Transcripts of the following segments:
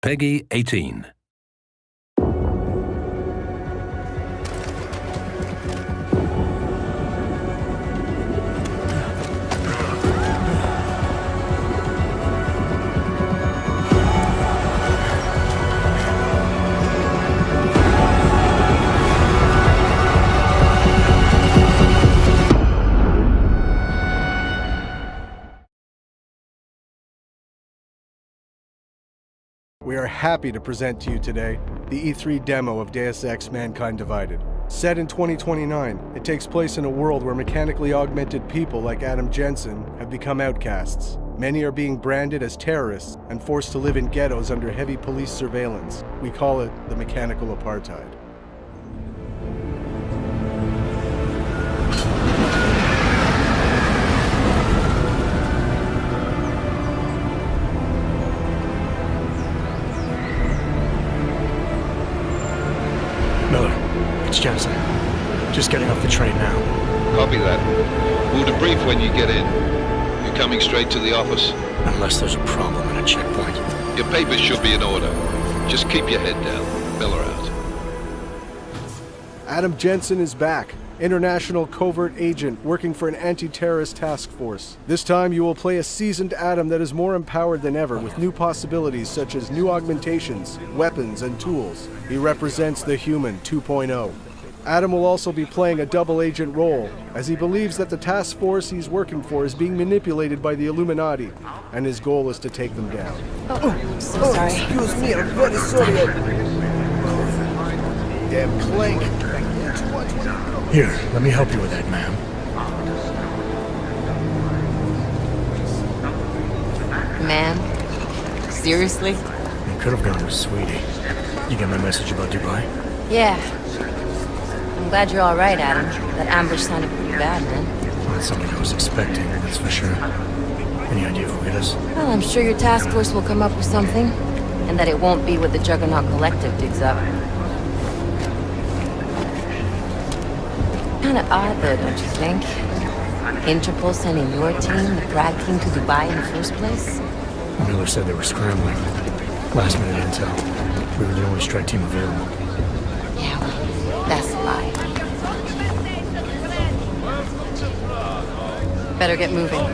Peggy 18. We are happy to present to you today the E3 demo of Deus Ex: Mankind Divided. Set in 2029, it takes place in a world where mechanically augmented people like Adam Jensen have become outcasts. Many are being branded as terrorists and forced to live in ghettos under heavy police surveillance. We call it the mechanical apartheid. It's Jensen. Just getting off the train now. Copy that. We'll debrief when you get in. You coming straight to the office? Unless there's a problem at a checkpoint. Your papers should be in order. Just keep your head down. Miller out. Adam Jensen is back. International covert agent working for an anti-terrorist task force. This time you will play a seasoned Adam that is more empowered than ever with new possibilities such as new augmentations, weapons, and tools. He represents the human 2.0. Adam will also be playing a double agent role, as he believes that the task force he's working for is being manipulated by the Illuminati, and his goal is to take them down. So sorry. Excuse me, I'm very sorry. Damn clank. Here, let me help you with that, ma'am. Ma'am? Seriously? You could have gone with Sweetie. You get my message about Dubai? Yeah. I'm glad you're all right, Adam. That ambush sounded pretty bad, man. Not something I was expecting, that's for sure. Any idea who it is? Well, I'm sure your task force will come up with something. And that it won't be what the Juggernaut Collective digs up. Kinda odd, though, don't you think? Interpol sending your team, the Prague team, to Dubai in the first place? Miller said they were scrambling. Last minute intel. We were the only strike team available. Yeah, well, that's a lie. Better get moving.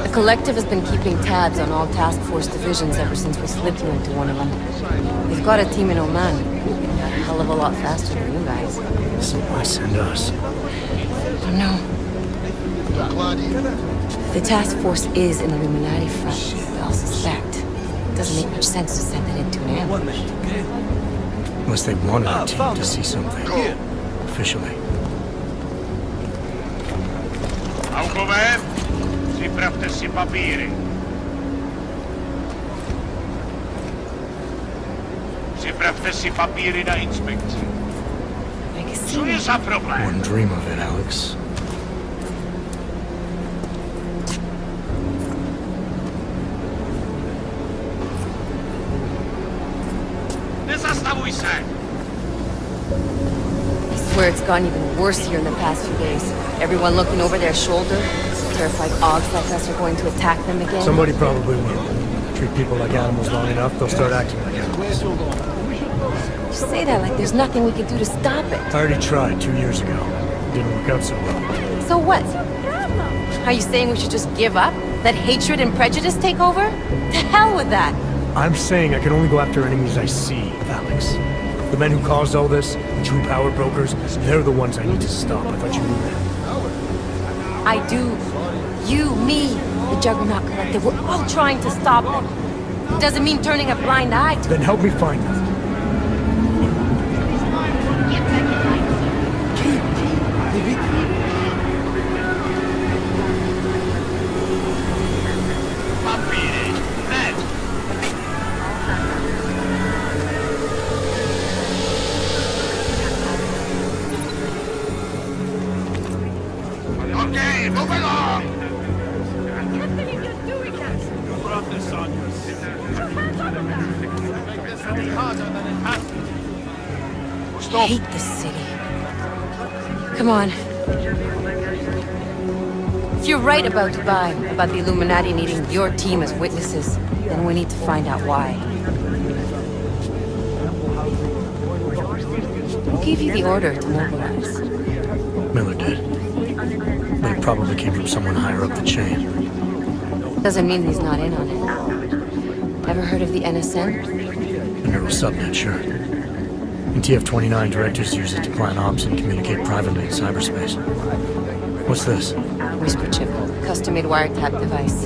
The Collective has been keeping tabs on all task force divisions ever since we slipped you into one of them. They've got a team in Oman. A hell of a lot faster than you guys. So why send us? I don't know. If the task force is an Illuminati front, we all suspect. It doesn't make much sense to send it into an ambush. Unless they wanted our team to see something. Officially. Alcover, připravte si papíry. Připravte si papíry na inspekci. Co je za problém? Wouldn't dream of it, Alex. Nezastavuj se! I swear it's gotten even worse here in the past few days. Everyone looking over their shoulder. Terrified Augs like us are going to attack them again. Somebody probably will. Treat people like animals long enough, they'll start acting like animals. You say that like there's nothing we can do to stop it. I already tried 2 years ago. Didn't work out so well. So what? Are you saying we should just give up? Let hatred and prejudice take over? To hell with that! I'm saying I can only go after enemies I see, Alex. The men who caused all this, the true power brokers, they're the ones I need to stop. I thought you knew that. I do. You, me, the Juggernaut Collective, we're all trying to stop them. It doesn't mean turning a blind eye to Then help me find them. Papíry, hned! Okay, move along! I can't believe you're doing that! You brought this on yourself. I hate this city. Come on. If you're right about Dubai, about the Illuminati needing your team as witnesses, then we need to find out why. Who gave you the order to mobilize? Miller did. But it probably came from someone higher up the chain. Doesn't mean he's not in on it. Ever heard of the NSN? The neural subnet, sure. In TF-29, directors use it to plan ops and communicate privately in cyberspace. What's this? Whisper chip, custom-made wiretap device.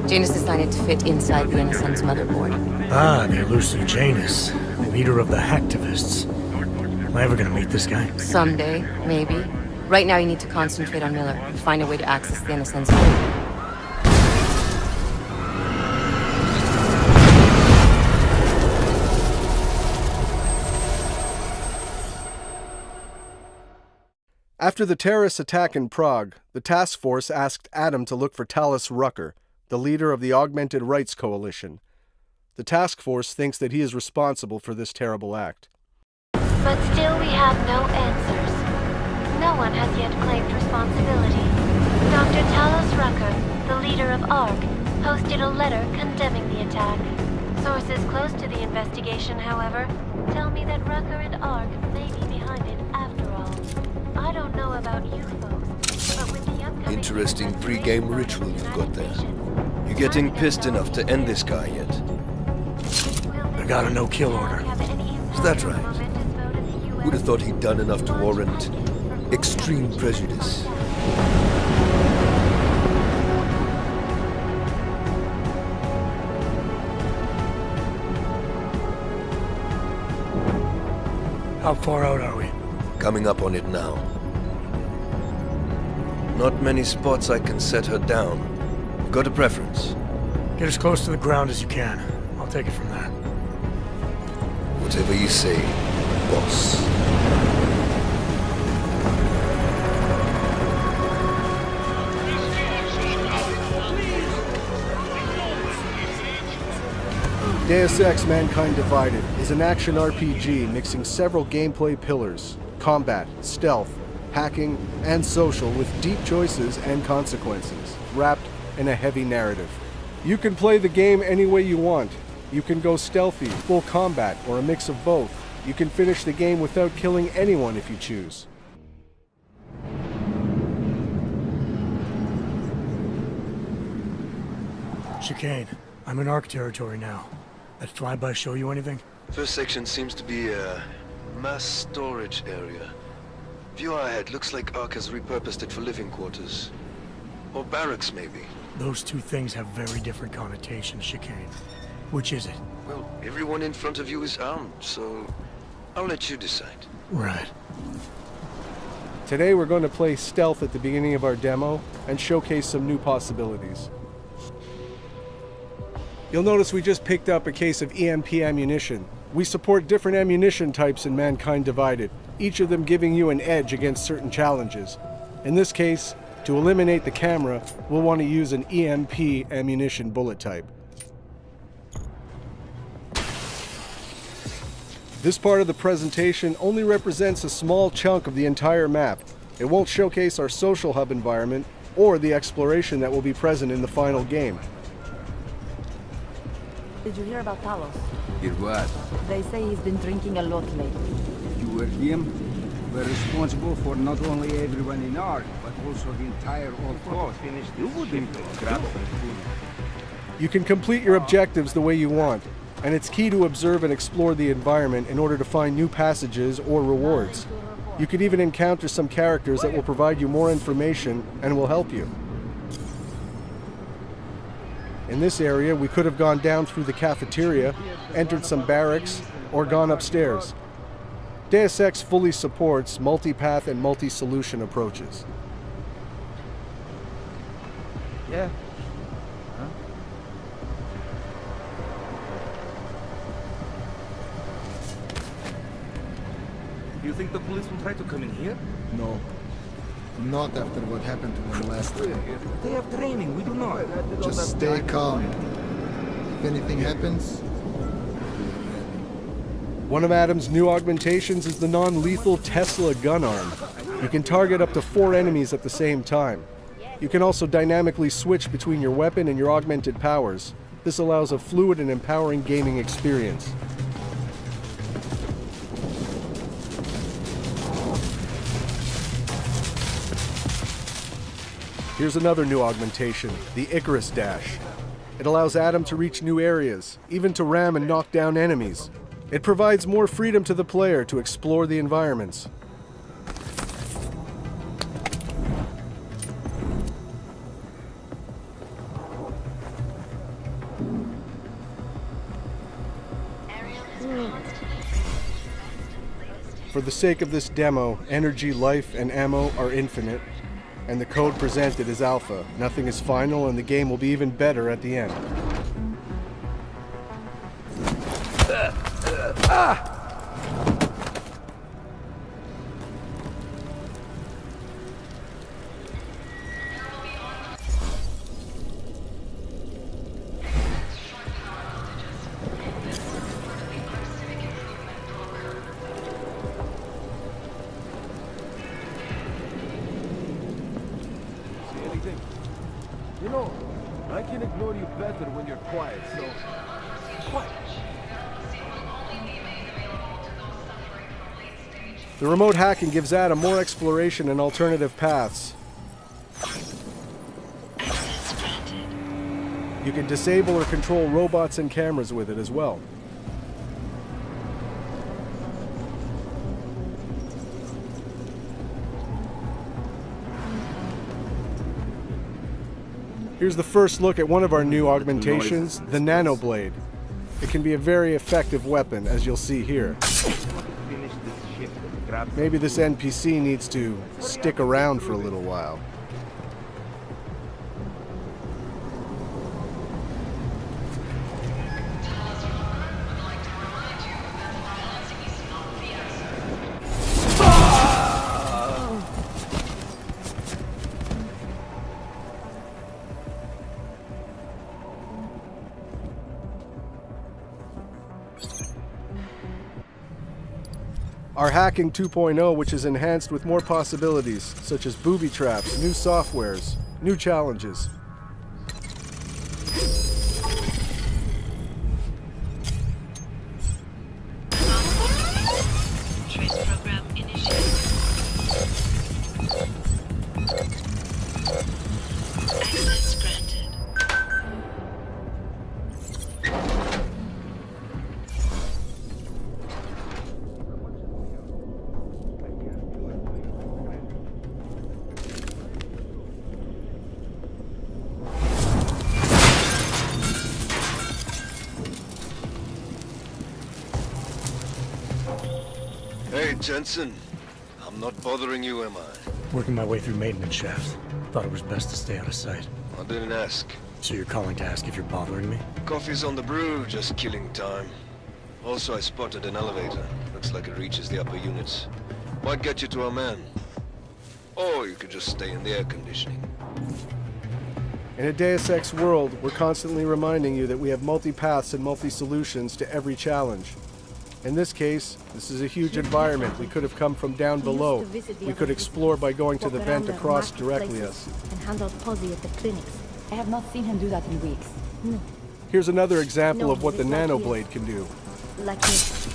Janus designed it to fit inside the NSN's motherboard. Ah, the elusive Janus, leader of the hacktivists. Am I ever gonna meet this guy? Someday, maybe. Right now you need to concentrate on Miller and find a way to access the NSN's phone. After the terrorist attack in Prague, the task force asked Adam to look for Talos Rucker, the leader of the Augmented Rights Coalition. The task force thinks that he is responsible for this terrible act. But still we have no answers. No one has yet claimed responsibility. Dr. Talos Rucker, the leader of ARC, posted a letter condemning the attack. Sources close to the investigation, however, tell me that Rucker and ARC may be behind it after all. I don't know about you folks, but with the upcoming... Interesting pre-game ritual you've got there. You getting pissed enough to end this guy yet? I got a no-kill order. Is that right? Would have thought he'd done enough to warrant extreme prejudice. How far out are we? Coming up on it now. Not many spots I can set her down. Got a preference? Get as close to the ground as you can. I'll take it from there. Whatever you say, boss. Deus Ex: Mankind Divided is an action RPG mixing several gameplay pillars: combat, stealth, hacking, and social, with deep choices and consequences, wrapped in a heavy narrative. You can play the game any way you want. You can go stealthy, full combat, or a mix of both. You can finish the game without killing anyone if you choose. Chicane, I'm in ARC territory now. That flyby show you anything? First section seems to be a mass storage area. View ahead looks like ARC has repurposed it for living quarters. Or barracks, maybe. Those two things have very different connotations, Chicane. Which is it? Well, everyone in front of you is armed, so I'll let you decide. Right. Today we're going to play stealth at the beginning of our demo and showcase some new possibilities. You'll notice we just picked up a case of EMP ammunition. We support different ammunition types in Mankind Divided, each of them giving you an edge against certain challenges. In this case, to eliminate the camera, we'll want to use an EMP ammunition bullet type. This part of the presentation only represents a small chunk of the entire map. It won't showcase our social hub environment or the exploration that will be present in the final game. Did you hear about Talos? Hear what? They say he's been drinking a lot lately. You were him? We're responsible for not only everyone in ARC, but also the entire old coast. You wouldn't grab some. You can complete your objectives the way you want, and it's key to observe and explore the environment in order to find new passages or rewards. You could even encounter some characters that will provide you more information and will help you. In this area, we could have gone down through the cafeteria, entered some barracks, or gone upstairs. Deus Ex fully supports multi-path and multi-solution approaches. Yeah. Huh? You think the police will try to come in here? No. Not after what happened to them last time. They have training, we do not. Just stay calm. If anything happens... One of Adam's new augmentations is the non-lethal Tesla gun arm. You can target up to 4 enemies at the same time. You can also dynamically switch between your weapon and your augmented powers. This allows a fluid and empowering gaming experience. Here's another new augmentation, the Icarus Dash. It allows Adam to reach new areas, even to ram and knock down enemies. It provides more freedom to the player to explore the environments. For the sake of this demo, energy, life, and ammo are infinite, and the code presented is alpha. Nothing is final, and the game will be even better at the end. You know, I can ignore you better when you're quiet, so... Quiet. The remote hacking gives Adam more exploration and alternative paths. You can disable or control robots and cameras with it as well. Here's the first look at one of our new augmentations, the Nanoblade. It can be a very effective weapon, as you'll see here. Maybe this NPC needs to stick around for a little while. Our Hacking 2.0, which is enhanced with more possibilities, such as booby traps, new softwares, new challenges. Trace program initiated. Access granted. Hey, Jensen. I'm not bothering you, am I? Working my way through maintenance shafts. Thought it was best to stay out of sight. I didn't ask. So you're calling to ask if you're bothering me? Coffee's on the brew, just killing time. Also, I spotted an elevator. Looks like it reaches the upper units. Might get you to our man. Or you could just stay in the air conditioning. In a Deus Ex world, we're constantly reminding you that we have multi-paths and multi-solutions to every challenge. In this case, this is a huge environment. We could have come from down below. We could explore by going to the vent across directly us. And handle Posy at the clinics. I have not seen him do that in weeks. No. Here's another example of what the Nanoblade can do. Like this.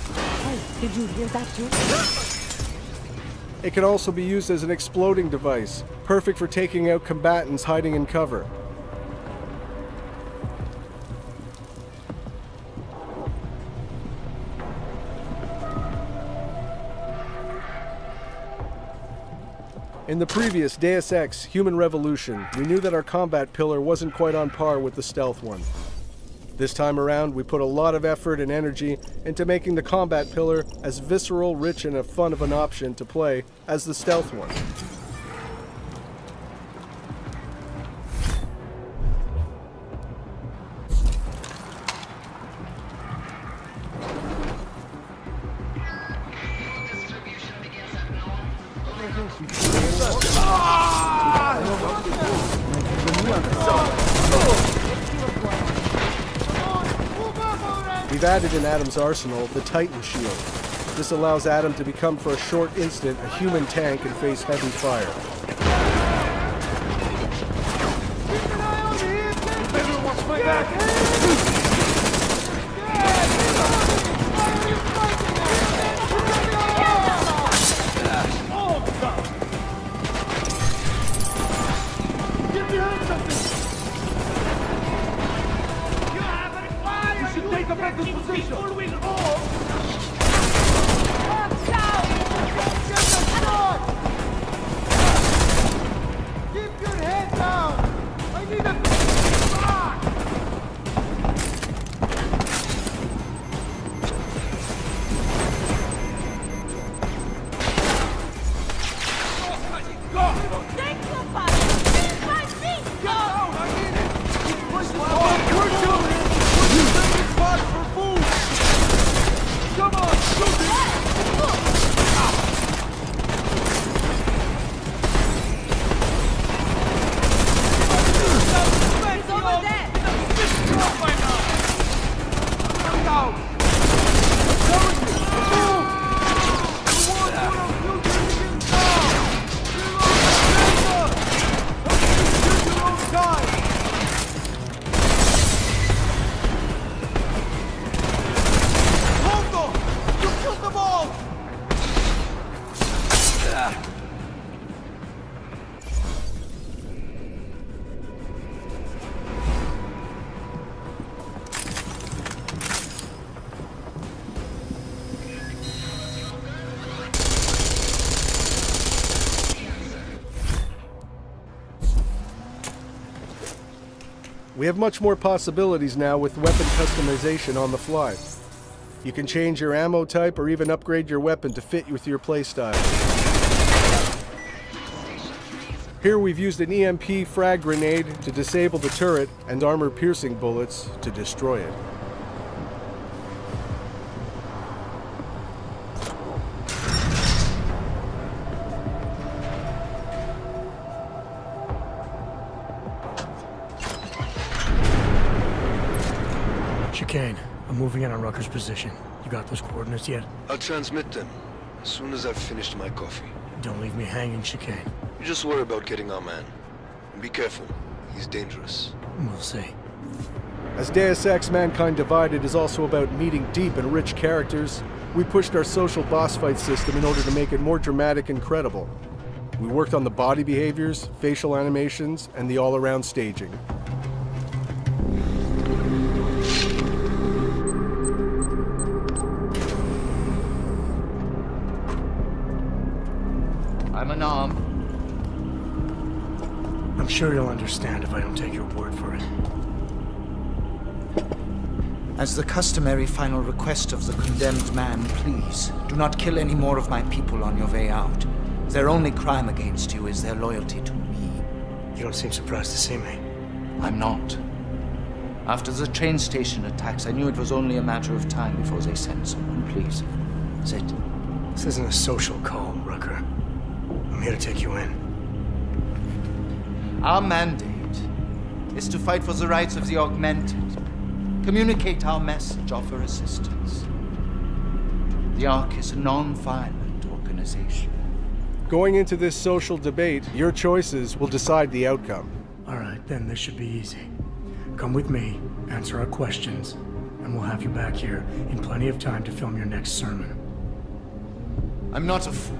Hey, did you hear that too? It can also be used as an exploding device, perfect for taking out combatants hiding in cover. In the previous Deus Ex Human Revolution, we knew that our combat pillar wasn't quite on par with the stealth one. This time around, we put a lot of effort and energy into making the combat pillar as visceral, rich, and fun of an option to play as the stealth one. We've added in Adam's arsenal the Titan Shield. This allows Adam to become for a short instant a human tank and face heavy fire. defend this position! People will all... Keep your head down! I need a... We have much more possibilities now with weapon customization on the fly. You can change your ammo type or even upgrade your weapon to fit with your playstyle. Here we've used an EMP frag grenade to disable the turret and armor-piercing bullets to destroy it. Chicane, I'm moving in on Rucker's position. You got those coordinates yet? I'll transmit them as soon as I've finished my coffee. Don't leave me hanging, Chicane. You just worry about getting our man. And be careful. He's dangerous. We'll see. As Deus Ex Mankind Divided is also about meeting deep and rich characters, we pushed our social boss fight system in order to make it more dramatic and credible. We worked on the body behaviors, facial animations, and the all-around staging. I'm unarmed. I'm sure you'll understand if I don't take your word for it. As the customary final request of the condemned man, please, do not kill any more of my people on your way out. Their only crime against you is their loyalty to me. You don't seem surprised to see me. I'm not. After the train station attacks, I knew it was only a matter of time before they sent someone. Please, sit. This isn't a social call, Rucker. I'm here to take you in. Our mandate is to fight for the rights of the augmented. Communicate our message, offer assistance. The Ark is a non-violent organization. Going into this social debate, your choices will decide the outcome. All right, then this should be easy. Come with me, answer our questions, and we'll have you back here in plenty of time to film your next sermon. I'm not a fool.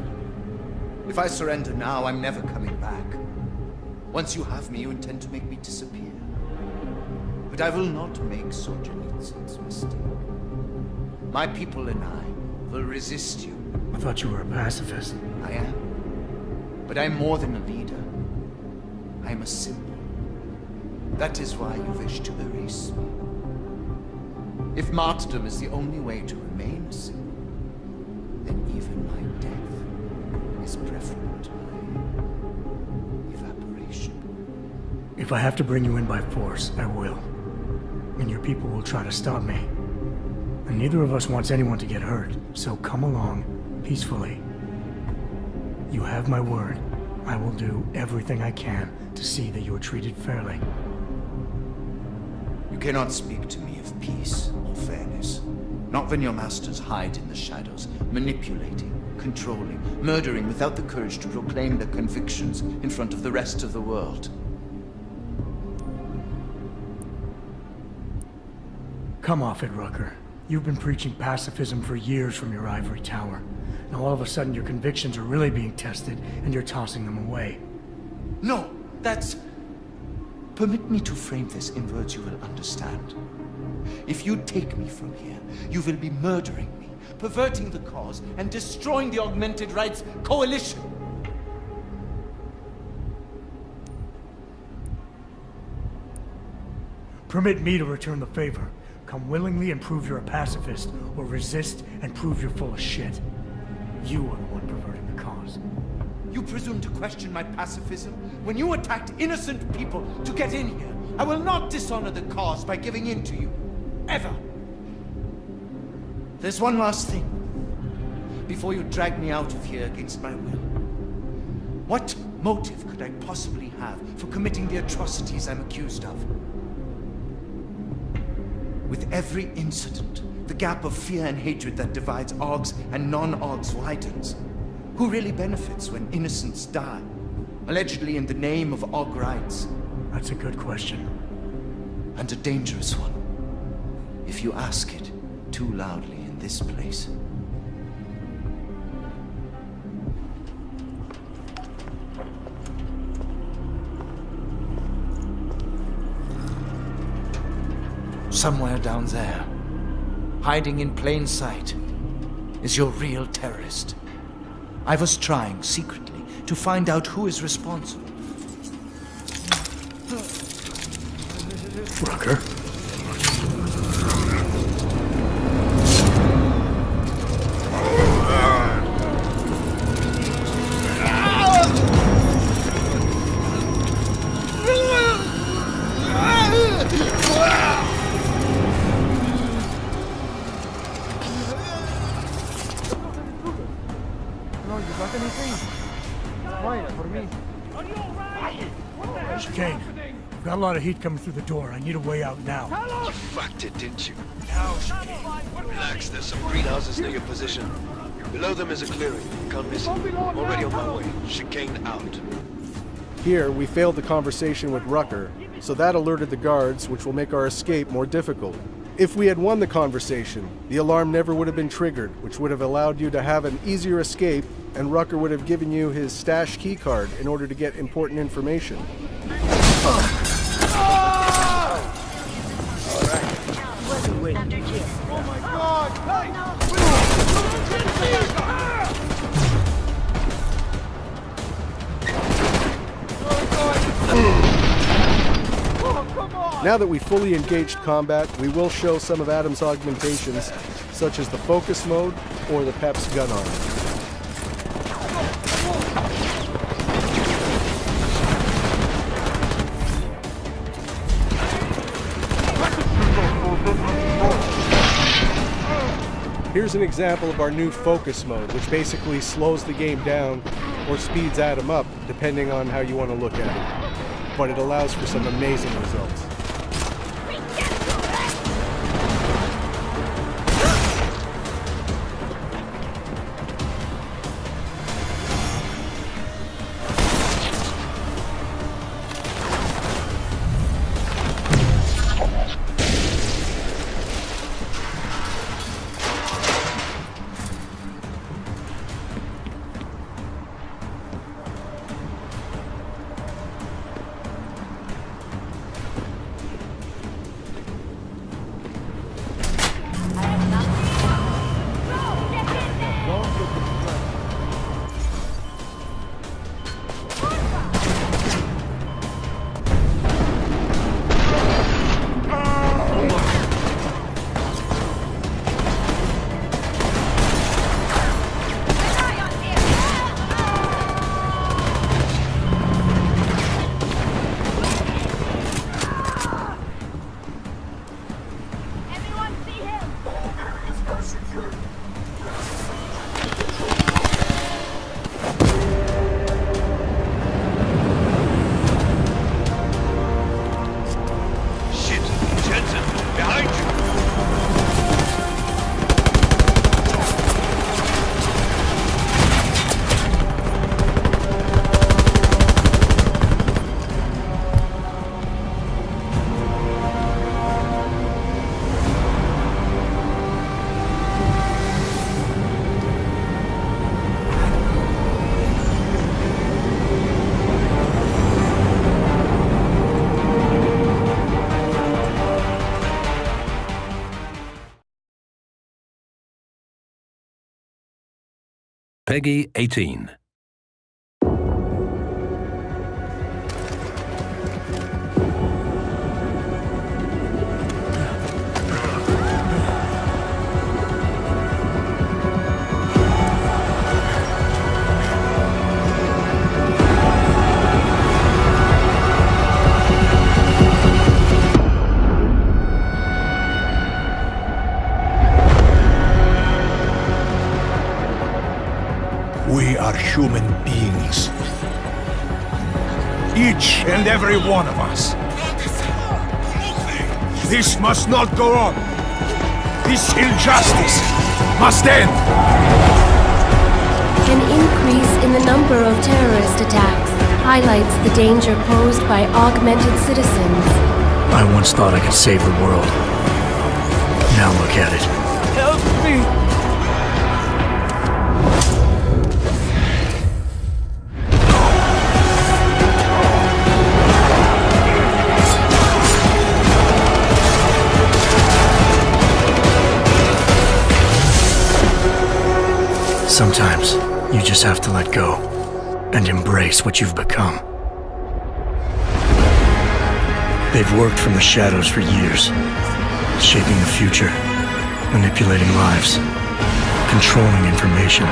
If I surrender now, I'm never coming back. Once you have me, you intend to make me disappear. But I will not make Solzhenitsyn's mistake. My people and I will resist you. I thought you were a pacifist. I am. But I'm more than a leader. I am a symbol. That is why you wish to erase me. If martyrdom is the only way to remain a symbol, then even my death is preferable to my evaporation. If I have to bring you in by force, I will. And your people will try to stop me. And neither of us wants anyone to get hurt, so come along peacefully. You have my word. I will do everything I can to see that you are treated fairly. You cannot speak to me of peace or fairness. Not when your masters hide in the shadows, manipulating, controlling, murdering without the courage to proclaim their convictions in front of the rest of the world. Come off it, Rucker. You've been preaching pacifism for years from your ivory tower. Now all of a sudden your convictions are really being tested and you're tossing them away. No, that's Permit me to frame this in words you will understand. If you take me from here, you will be murdering me, perverting the cause, and destroying the Augmented Rights Coalition. Permit me to return the favor. Come willingly and prove you're a pacifist, or resist and prove you're full of shit. You are the one perverting the cause. You presume to question my pacifism when you attacked innocent people to get in here. I will not dishonor the cause by giving in to you. Ever. There's one last thing. Before you drag me out of here against my will. What motive could I possibly have for committing the atrocities I'm accused of? With every incident, the gap of fear and hatred that divides Augs and non-Augs widens. Who really benefits when innocents die? Allegedly in the name of Aug rights. That's a good question. And a dangerous one. If you ask it too loudly in this place. Somewhere down there, hiding in plain sight, is your real terrorist. I was trying, secretly, to find out who is responsible. Rucker? Chicane, we've got a lot of heat coming through the door. I need a way out now. You fucked it, didn't you? Now, Chicane. Relax, there's some greenhouses near your position. Below them is a clearing. Can't miss it. Already on my way. Chicane out. Here, we failed the conversation with Rucker, so that alerted the guards, which will make our escape more difficult. If we had won the conversation, the alarm never would have been triggered, which would have allowed you to have an easier escape, and Rucker would have given you his stash keycard in order to get important information. Now that we fully engaged combat, we will show some of Adam's augmentations, such as the focus mode or the PEP's gun arm. Here's an example of our new focus mode, which basically slows the game down or speeds Adam up, depending on how you want to look at it. But it allows for some amazing results. Peggy 18. We are human beings. Each and every one of us. This must not go on. This injustice must end. An increase in the number of terrorist attacks highlights the danger posed by augmented citizens. I once thought I could save the world. Now look at it. Help me! Sometimes, you just have to let go and embrace what you've become. They've worked from the shadows for years, shaping the future, manipulating lives, controlling information.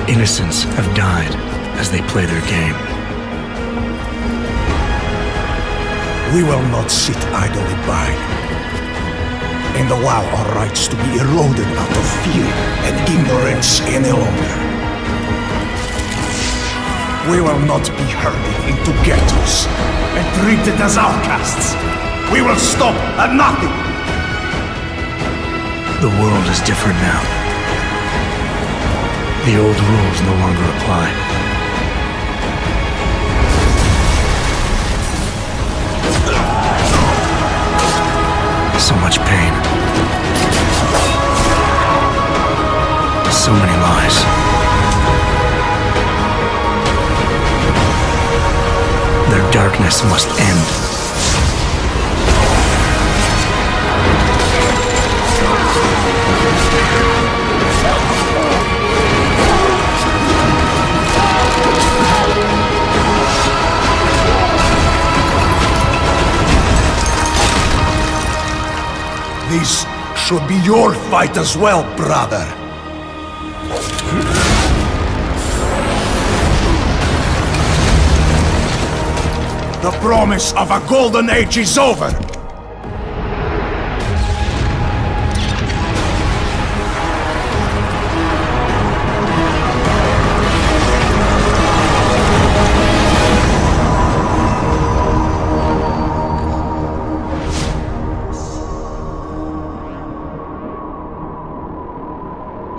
Innocents have died as they play their game. We will not sit idly by and allow our rights to be eroded out of fear and ignorance any longer. We will not be herded into ghettos and treated as outcasts. We will stop at nothing. The world is different now. The old rules no longer apply. So much pain. So many lies. Their darkness must end. This should be your fight as well, brother. The promise of a golden age is over.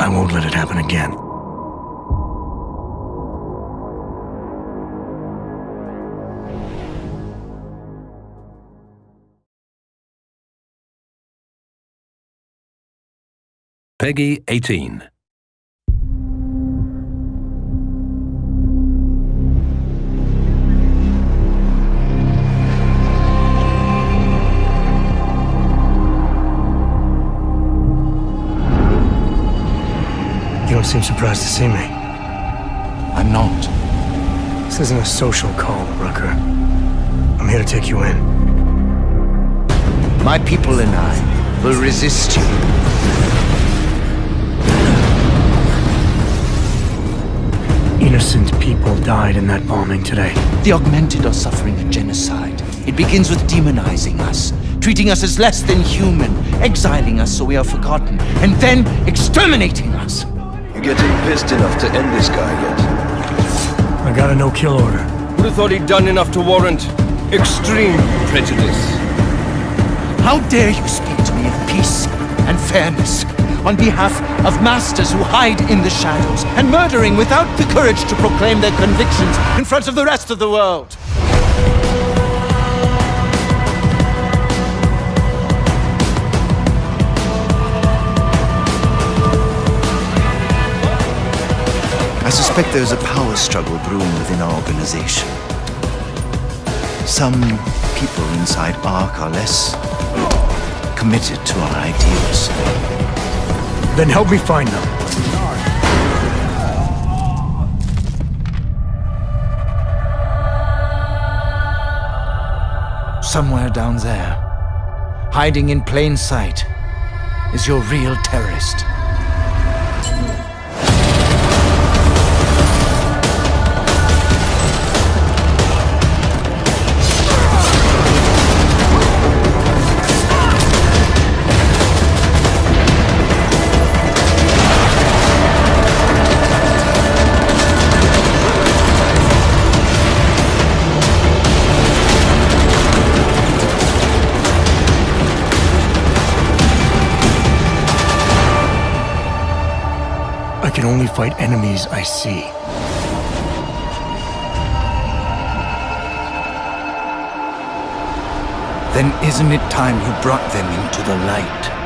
I won't let it happen again. Peggy 18. You don't seem surprised to see me. I'm not. This isn't a social call, Rucker. I'm here to take you in. My people and I will resist you. Innocent people died in that bombing today. The Augmented are suffering a genocide. It begins with demonizing us, treating us as less than human, exiling us so we are forgotten, and then exterminating us. You getting pissed enough to end this guy yet? I got a no-kill order. Would have thought he'd done enough to warrant extreme prejudice. How dare you speak to me of peace and fairness on behalf of masters who hide in the shadows and murdering without the courage to proclaim their convictions in front of the rest of the world? I suspect there's a power struggle brewing within our organization. Some people inside ARC are less committed to our ideals. Then help me find them. Somewhere down there, hiding in plain sight, is your real terrorist. I can only fight enemies I see. Then isn't it time you brought them into the light?